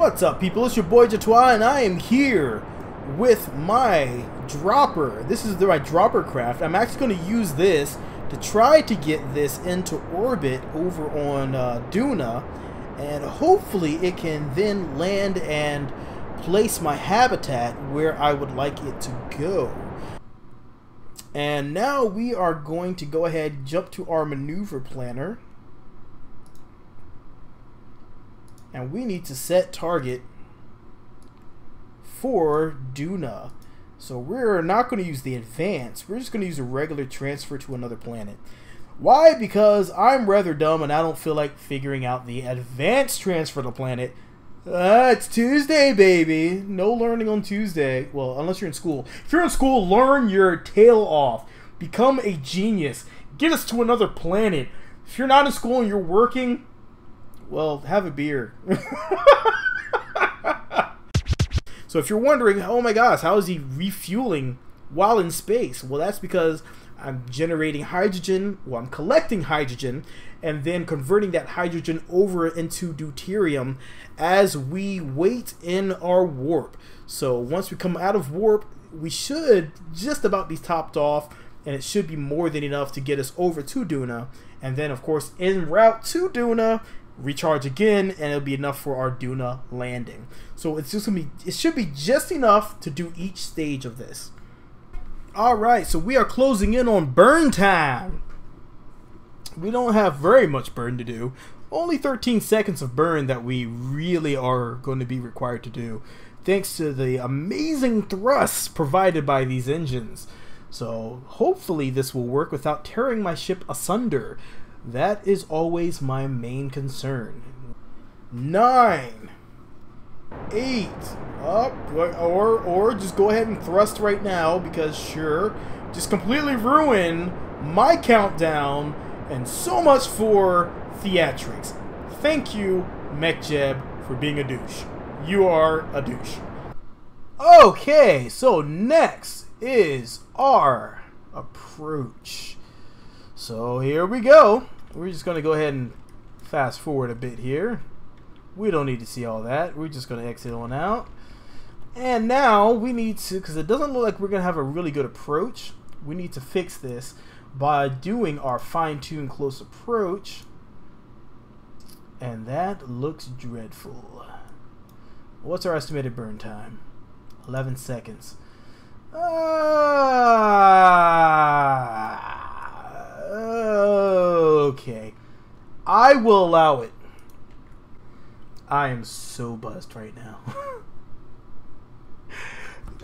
What's up, people? It's your boy Jatois, and I am here with my dropper. This is my dropper craft. I'm actually going to use this to try to get this into orbit over on Duna, and hopefully it can then land and place my habitat where I would like it to go. And now we are going to go ahead and jump to our maneuver planner. And we need to set target for Duna. So we're not going to use the advanced. We're just going to use a regular transfer to another planet. Why? Because I'm rather dumb and I don't feel like figuring out the advanced transfer to planet. It's Tuesday, baby. No learning on Tuesday. Well, unless you're in school. If you're in school, learn your tail off. Become a genius. Get us to another planet. If you're not in school and you're working, well, have a beer. So if you're wondering, oh my gosh, how is he refueling while in space? Well, that's because I'm generating hydrogen, well, I'm collecting hydrogen, and then converting that hydrogen over into deuterium as we wait in our warp. So once we come out of warp, we should just about be topped off, and it should be more than enough to get us over to Duna. And then, of course, en route to Duna, recharge again, and it'll be enough for our Duna landing. So it's just gonna be, it should be just enough to do each stage of this. Alright, so we are closing in on burn time. We don't have very much burn to do. Only 13 seconds of burn that we really are going to be required to do, thanks to the amazing thrusts provided by these engines. So hopefully this will work without tearing my ship asunder. That is always my main concern. 9, 8, up, or just go ahead and thrust right now, because sure, just completely ruin my countdown, and so much for theatrics. Thank you, MechJeb, for being a douche. You are a douche. Okay, so next is our approach. So here we go. We're just going to go ahead and fast forward a bit here. We don't need to see all that. We're just going to exit on out. And now we need to, because it doesn't look like we're going to have a really good approach, we need to fix this by doing our fine-tuned close approach. And that looks dreadful. What's our estimated burn time? 11 seconds. Okay, I will allow it. I am so buzzed right now.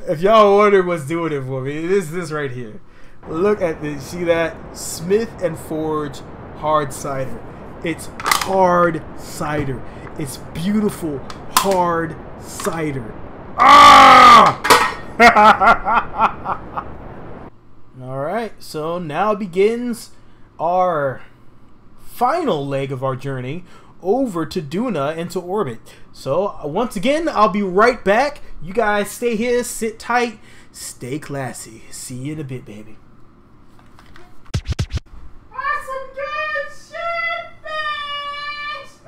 If y'all wonder what's doing it for me, it is this right here. Look at this. See that? Smith and Forge hard cider. It's hard cider. It's beautiful hard cider. Ah! Alright, so now begins our final leg of our journey over to Duna into orbit. So once again, I'll be right back. You guys stay here, sit tight, stay classy. See you in a bit, baby. That's some good shit,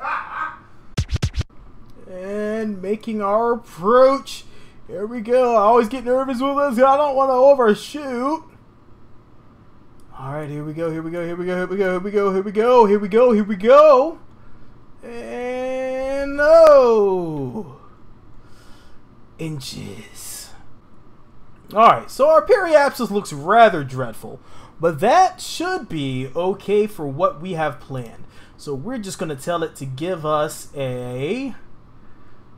bitch! And making our approach. Here we go. I always get nervous with this. I don't want to overshoot. Alright, here we go, here we go, here we go, here we go, here we go, here we go, here we go, here we go. And no inches. Alright, so our periapsis looks rather dreadful, but that should be okay for what we have planned. So we're just going to tell it to give us a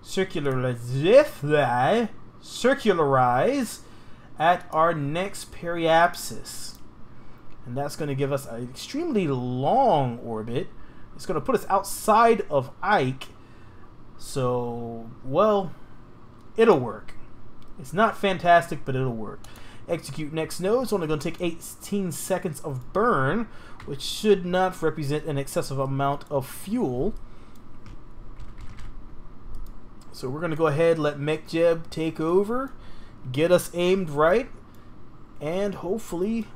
circularize at our next periapsis. And that's going to give us an extremely long orbit. It's going to put us outside of Ike. So, well, it'll work. It's not fantastic, but it'll work. Execute next node. It's only going to take 18 seconds of burn, which should not represent an excessive amount of fuel. So we're going to go ahead and let MechJeb take over, get us aimed right, and hopefully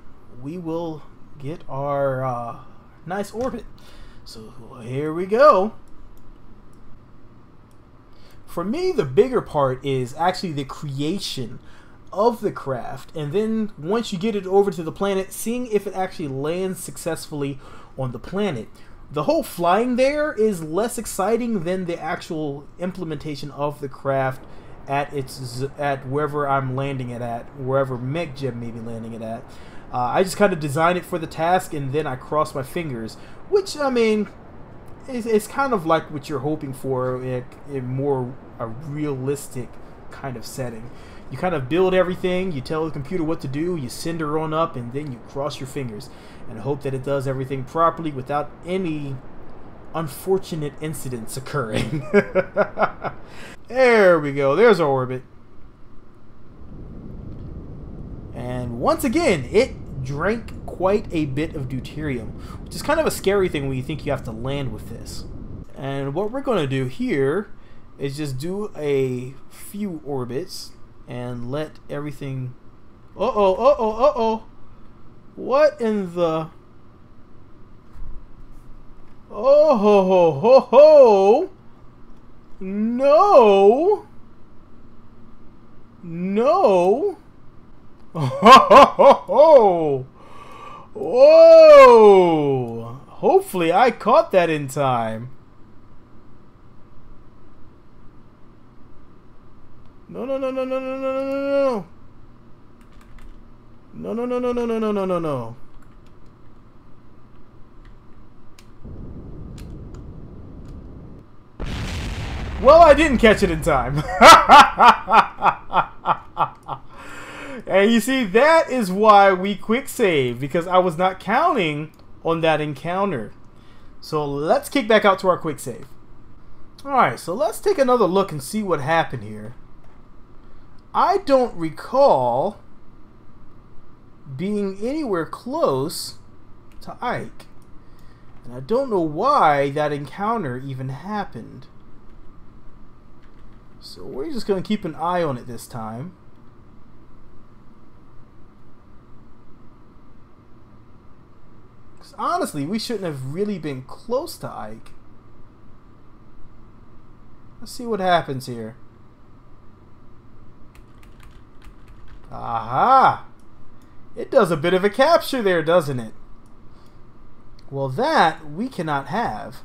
we will get our nice orbit. So here we go. For me, the bigger part is actually the creation of the craft, and then once you get it over to the planet, seeing if it actually lands successfully on the planet. The whole flying there is less exciting than the actual implementation of the craft at wherever I'm landing it at, wherever Mech Gem may be landing it at. I just kind of design it for the task, and then I cross my fingers, which, I mean, it's kind of like what you're hoping for in more a realistic kind of setting. You kind of build everything, you tell the computer what to do, you send her on up, and then you cross your fingers and hope that it does everything properly without any unfortunate incidents occurring. There we go. There's our orbit. And once again, it drank quite a bit of deuterium, which is kind of a scary thing when you think you have to land with this. And what we're going to do here is just do a few orbits and let everything... Uh-oh, uh-oh, uh-oh. What in the... Oh ho ho ho ho! No! No! Ho ho ho ho! Whoa! Hopefully I caught that in time. No no no no no no no no no no no no no no no no no no no. Well, I didn't catch it in time. And you see, that is why we quick save, because I was not counting on that encounter. So let's kick back out to our quick save. Alright, so let's take another look and see what happened here. I don't recall being anywhere close to Ike. And I don't know why that encounter even happened. So we're just going to keep an eye on it this time. Because honestly, we shouldn't have really been close to Ike. Let's see what happens here. Aha! It does a bit of a capture there, doesn't it? Well, that we cannot have.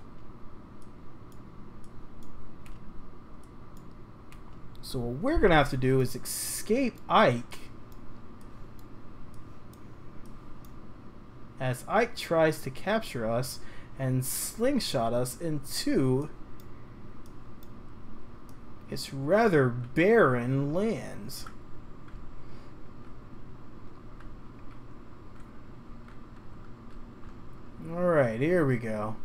So what we're going to have to do is escape Ike as Ike tries to capture us and slingshot us into its rather barren lands. Alright, here we go.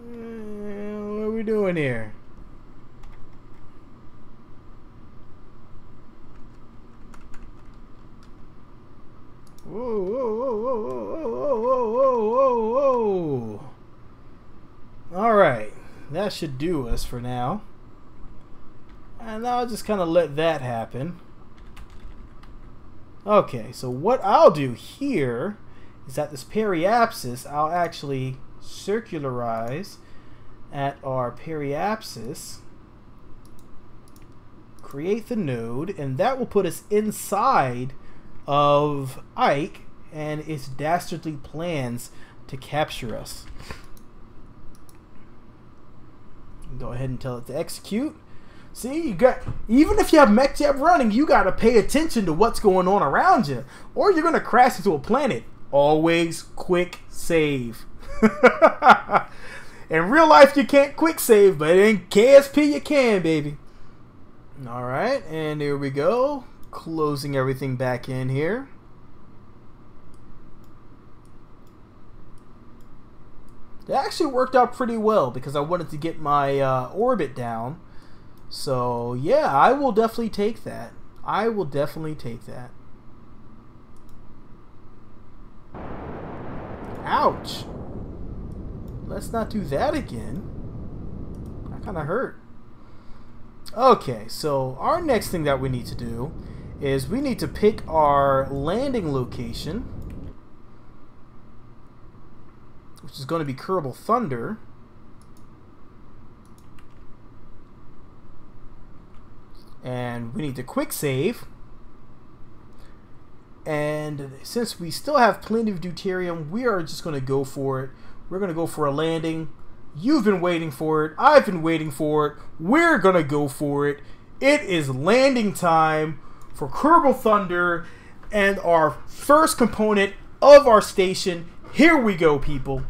What are we doing here? Whoa, whoa, whoa, whoa, whoa, whoa, whoa, whoa, whoa, whoa. Alright, that should do us for now. And I'll just kind of let that happen. Okay, so what I'll do here is at this periapsis, I'll actually circularize at our periapsis, create the node, and that will put us inside of Ike and its dastardly plans to capture us. Go ahead and tell it to execute. See, you got, even if you have mech jet running, you got to pay attention to what's going on around you, or you're going to crash into a planet. Always quick save. In real life, you can't quick save, but in KSP, you can, baby. Alright, and here we go. Closing everything back in here. It actually worked out pretty well because I wanted to get my orbit down. So, yeah, I will definitely take that. I will definitely take that. Ouch. Let's not do that again. That kind of hurt. Okay, so our next thing that we need to do is we need to pick our landing location, which is going to be Kerbal Thunder. And we need to quick save. And since we still have plenty of deuterium, we are just going to go for it. We're going to go for a landing. You've been waiting for it. I've been waiting for it. We're going to go for it. It is landing time for Kerbal Thunder and our first component of our station. Here we go, people.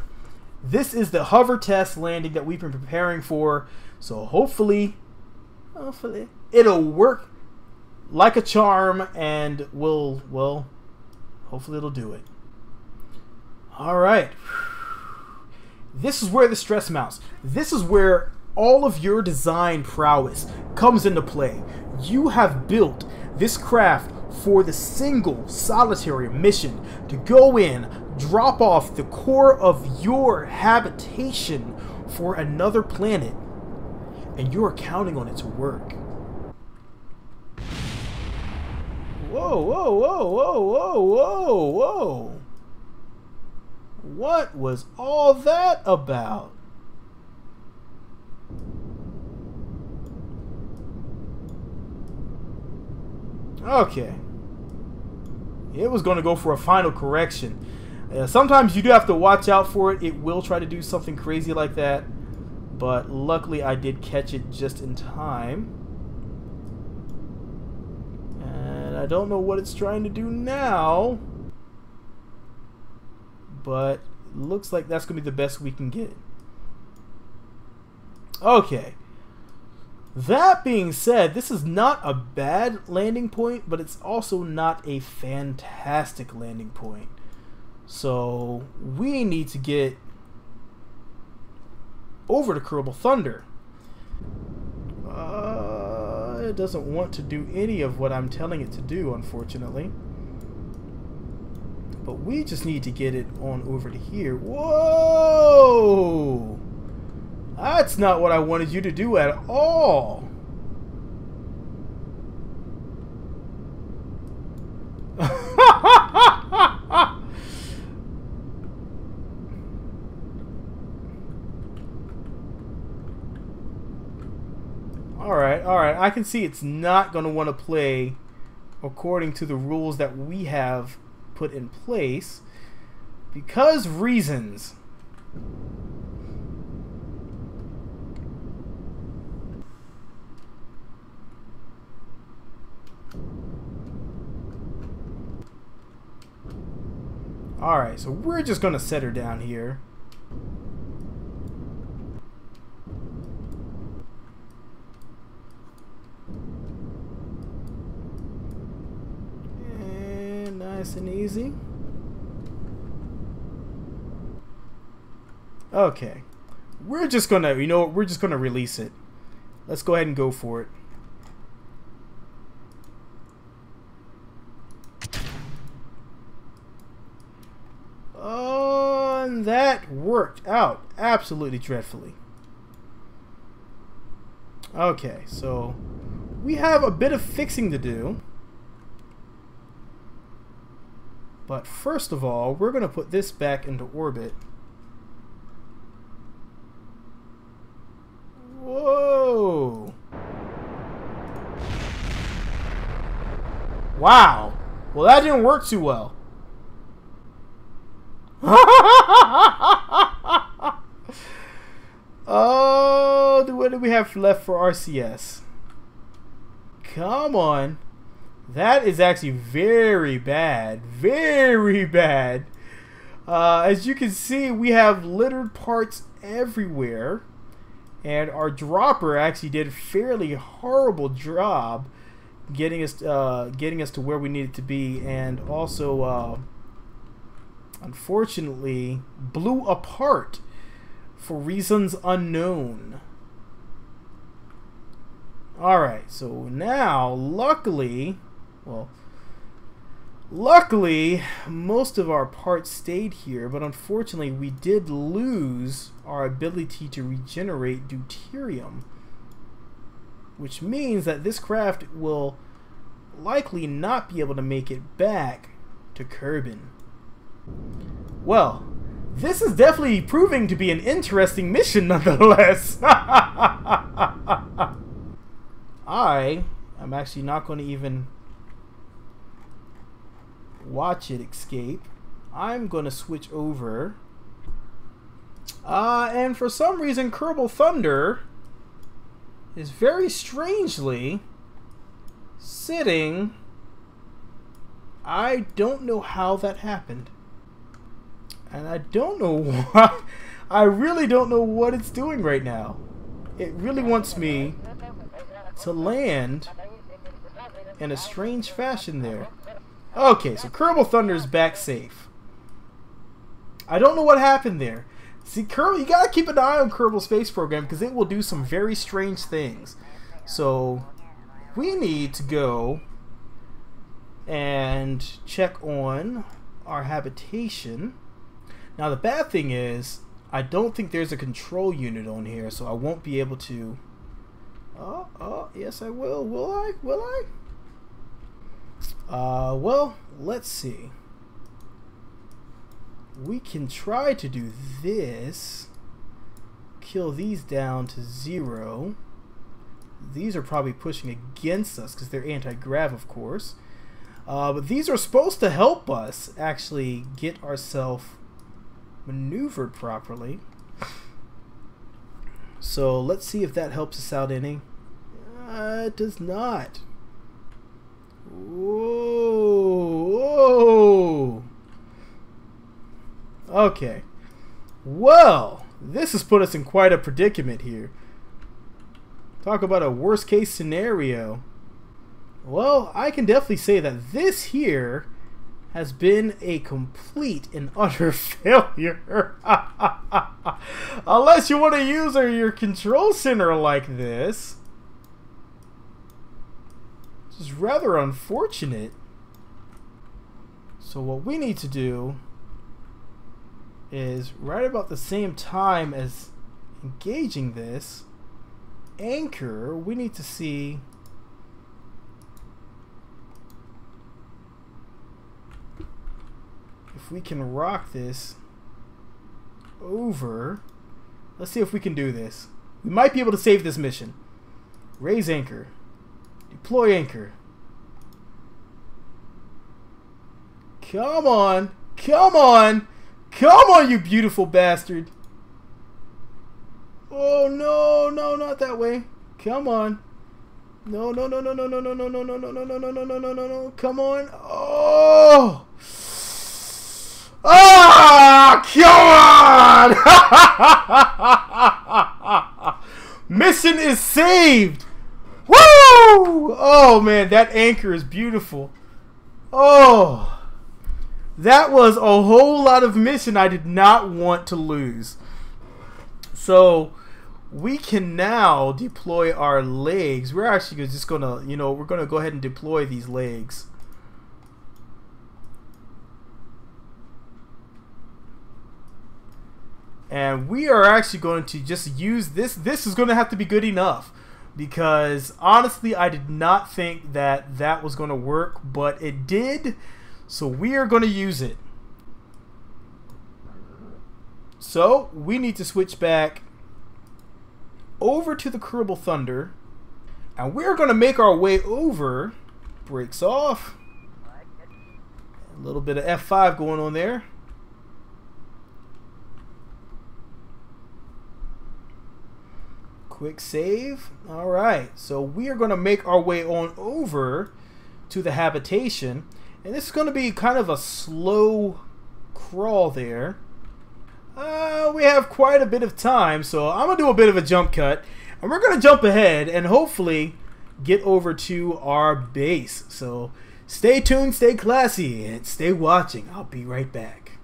This is the hover test landing that we've been preparing for. So hopefully it'll work like a charm, and well, hopefully it'll do it. All right. This is where the stress mounts. This is where all of your design prowess comes into play. You have built this craft for the single solitary mission to go in, drop off the core of your habitation for another planet, and you are counting on it to work. Whoa, whoa, whoa, whoa, whoa, whoa, whoa. What was all that about? Okay. It was going to go for a final correction. Sometimes you do have to watch out for it. It will try to do something crazy like that. But luckily I did catch it just in time. And I don't know what it's trying to do now. But looks like that's going to be the best we can get. Okay. That being said, this is not a bad landing point, but it's also not a fantastic landing point. So we need to get over to Kerbal Thunder. It doesn't want to do any of what I'm telling it to do, unfortunately. But we just need to get it on over to here. Whoa! That's not what I wanted you to do at all. Alright, I can see it's not going to want to play according to the rules that we have put in place because reasons. Alright, so we're just going to set her down here. And nice and easy. Okay. We're just going to, you know what, we're just going to release it. Let's go ahead and go for it. And that worked out absolutely dreadfully. Okay, so we have a bit of fixing to do. But first of all, we're going to put this back into orbit. Whoa! Wow! Well, that didn't work too well. Oh, what do we have left for RCS? Come on. That is actually very bad. Very bad. As you can see, we have littered parts everywhere. And our dropper actually did a fairly horrible job getting us to where we needed to be. And also, unfortunately, blew apart for reasons unknown. Alright, so now, luckily, most of our parts stayed here, but unfortunately, we did lose our ability to regenerate deuterium. which means that this craft will likely not be able to make it back to Kerbal. Well, this is definitely proving to be an interesting mission nonetheless. I am actually not going to even watch it escape. I'm going to switch over. And for some reason, Kerbal Thunder is very strangely sitting. I don't know how that happened. And I don't know why. I really don't know what it's doing right now. It really wants me to land in a strange fashion there. Okay, so Kerbal Thunder is back safe. I don't know what happened there. See, Kerbal, you gotta keep an eye on Kerbal's space program because it will do some very strange things. So we need to go and check on our habitation. Now the bad thing is, I don't think there's a control unit on here, so I won't be able to. Oh, yes I will. Will I? Will I? Well, let's see. We can try to do this. Kill these down to 0. These are probably pushing against us because they're anti-grav, of course. But these are supposed to help us actually get ourselves maneuvered properly. So let's see if that helps us out any. It does not. Whoa, whoa. Okay. Well, this has put us in quite a predicament here. Talk about a worst case scenario. Well, I can definitely say that this here has been a complete and utter failure. Unless you want to use your control center like this. Which is rather unfortunate. So what we need to do is right about the same time as engaging this anchor, we need to see if we can rock this over. Let's see if we can do this. We might be able to save this mission. Raise anchor. Deploy anchor. Come on. Come on. Come on, you beautiful bastard. Oh, no, no, not that way. Come on. No, no, no, no, no, no, no, no, no, no, no, no, no, no, no, no, no, no, no. Come on. Oh. Ah, come on. Mission is saved. Woo! Oh, man, that anchor is beautiful. Oh. That was a whole lot of mission I did not want to lose. So we can now deploy our legs. We're actually just gonna, we're gonna go ahead and deploy these legs. And we are actually going to just use this. This is going to have to be good enough. Because honestly, I did not think that that was going to work. But it did. So we are going to use it. So we need to switch back over to the Kerbal Thunder. And we're going to make our way over. Brakes off. A little bit of F5 going on there. Quick save. Alright, so we are going to make our way on over to the habitation. And this is going to be kind of a slow crawl there. We have quite a bit of time, so I'm going to do a bit of a jump cut. And we're going to jump ahead and hopefully get over to our base. So stay tuned, stay classy, and stay watching. I'll be right back.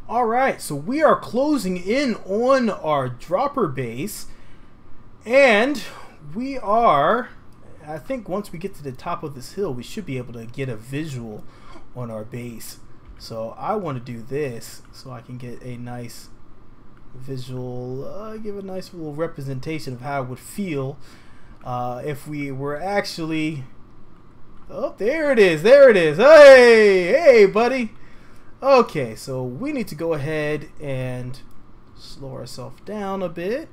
Alright, so we are closing in on our dropper base. And we are, I think once we get to the top of this hill, we should be able to get a visual on our base. So I want to do this so I can get a nice visual, give a nice little representation of how it would feel if we were actually... Oh, there it is. There it is. Hey, hey, buddy. Okay, so we need to go ahead and slow ourselves down a bit.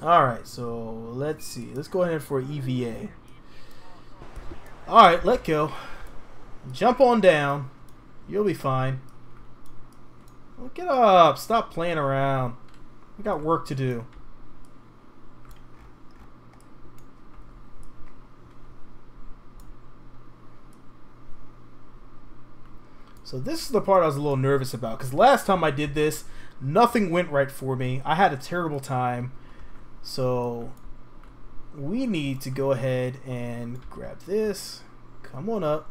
Alright, so let's see. Let's go ahead for EVA. Alright, let go. Jump on down. You'll be fine. Well, get up. Stop playing around. We got work to do. So this is the part I was a little nervous about, because last time I did this, nothing went right for me. I had a terrible time. So we need to go ahead and grab this. Come on up.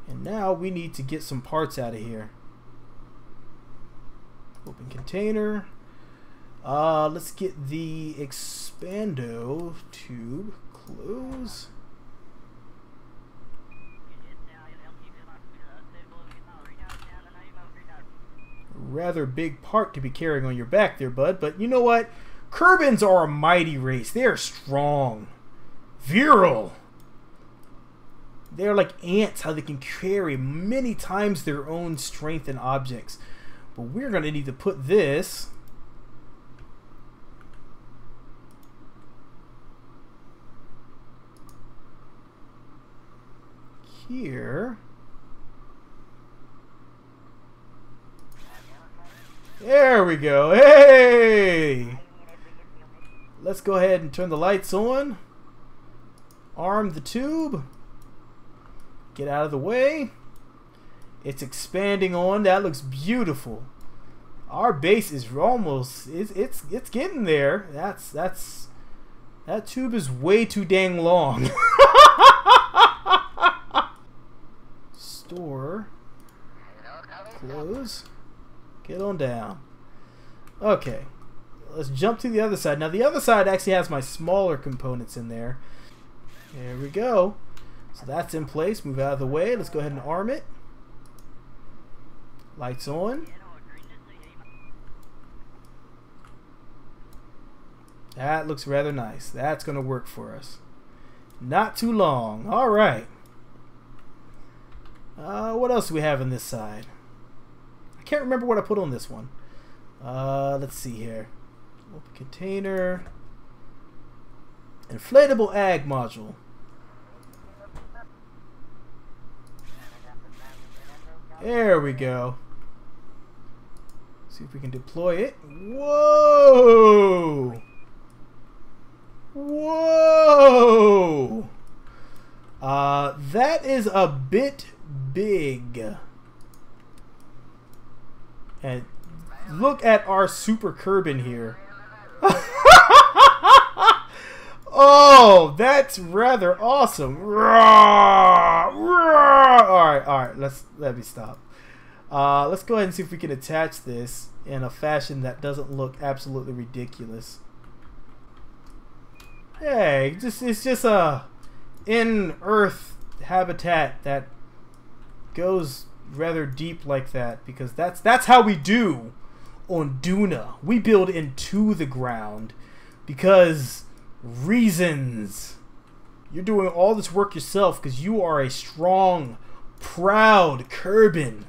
And now we need to get some parts out of here. Open container. Let's get the expando tube. Close. Rather big part to be carrying on your back there, bud. But you know what? Kerbans are a mighty race. They are strong. Virile. They're like ants, how they can carry many times their own strength in objects. But we're going to need to put this here. There we go. Hey! Let's go ahead and turn the lights on. Arm the tube. Get out of the way. It's expanding on. That looks beautiful. Our base is almost it's getting there. That tube is way too dang long. Store. Close. Get on down. Okay. Let's jump to the other side. Now the other side actually has my smaller components in there. There we go. So that's in place. Move out of the way. Let's go ahead and arm it. Lights on. That looks rather nice. That's going to work for us. Not too long. Alright. What else do we have on this side? I can't remember what I put on this one. Let's see here. Open container. Inflatable ag module. There we go. See if we can deploy it. Whoa! Whoa! That is a bit big. And look at our super Kerbal here. Oh, that's rather awesome. Alright, let me stop. Let's go ahead and see if we can attach this in a fashion that doesn't look absolutely ridiculous. Hey, it's just a in-earth habitat that goes rather deep like that, because that's how we do on Duna. We build into the ground because reasons. You're doing all this work yourself because you are a strong, proud Kerbal.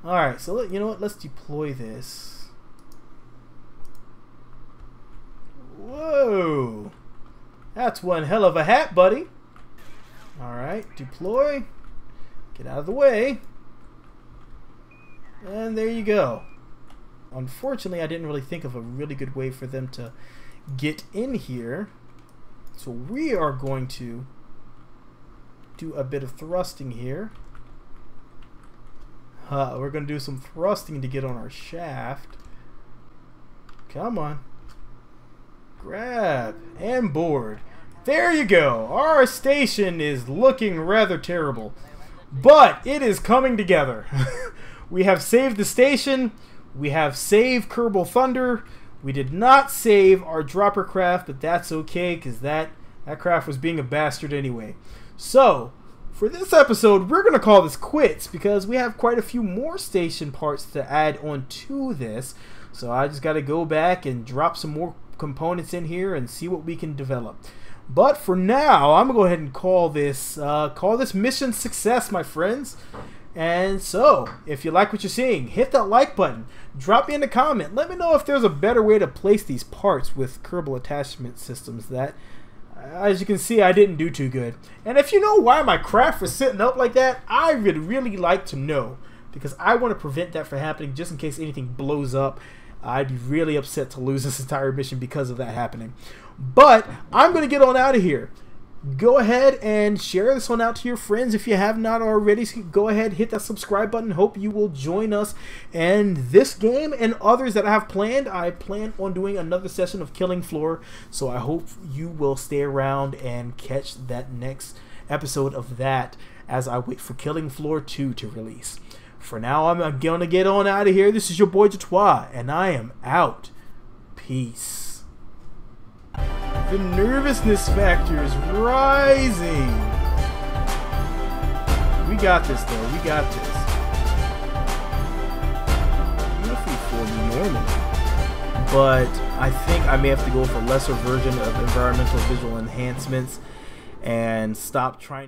Alright, so you know what? Let's deploy this. Whoa! That's one hell of a hat, buddy. Alright, deploy. Get out of the way. And there you go. Unfortunately, I didn't really think of a really good way for them to get in here. So we are going to do a bit of thrusting here. We're going to do some thrusting to get on our shaft. Come on. Grab and board. There you go. Our station is looking rather terrible, but it is coming together. We have saved the station. We have saved Kerbal Thunder. We did not save our dropper craft, but that's okay because that craft was being a bastard anyway. So For this episode, we're going to call this quits because we have quite a few more station parts to add on to this. So I just got to go back and drop some more components in here and see what we can develop. But for now, I'm going to go ahead and call this mission success, my friends. And so, if you like what you're seeing, hit that like button. Drop me in a comment. Let me know if there's a better way to place these parts with Kerbal attachment systems that, as you can see, I didn't do too good. And if you know why my craft is sitting up like that, I would really like to know, because I want to prevent that from happening just in case anything blows up. I'd be really upset to lose this entire mission because of that happening. But I'm going to get on out of here. Go ahead and share this one out to your friends if you have not already. So go ahead, hit that subscribe button. Hope you will join us in this game and others that I have planned. I plan on doing another session of Killing Floor, so I hope you will stay around and catch that next episode of that as I wait for Killing Floor 2 to release. For now, I'm going to get on out of here. This is your boy JPlays, and I am out. Peace. The nervousness factor is rising. We got this, though. We got this. Beautifully for me normally. But I think I may have to go for a lesser version of environmental visual enhancements and stop trying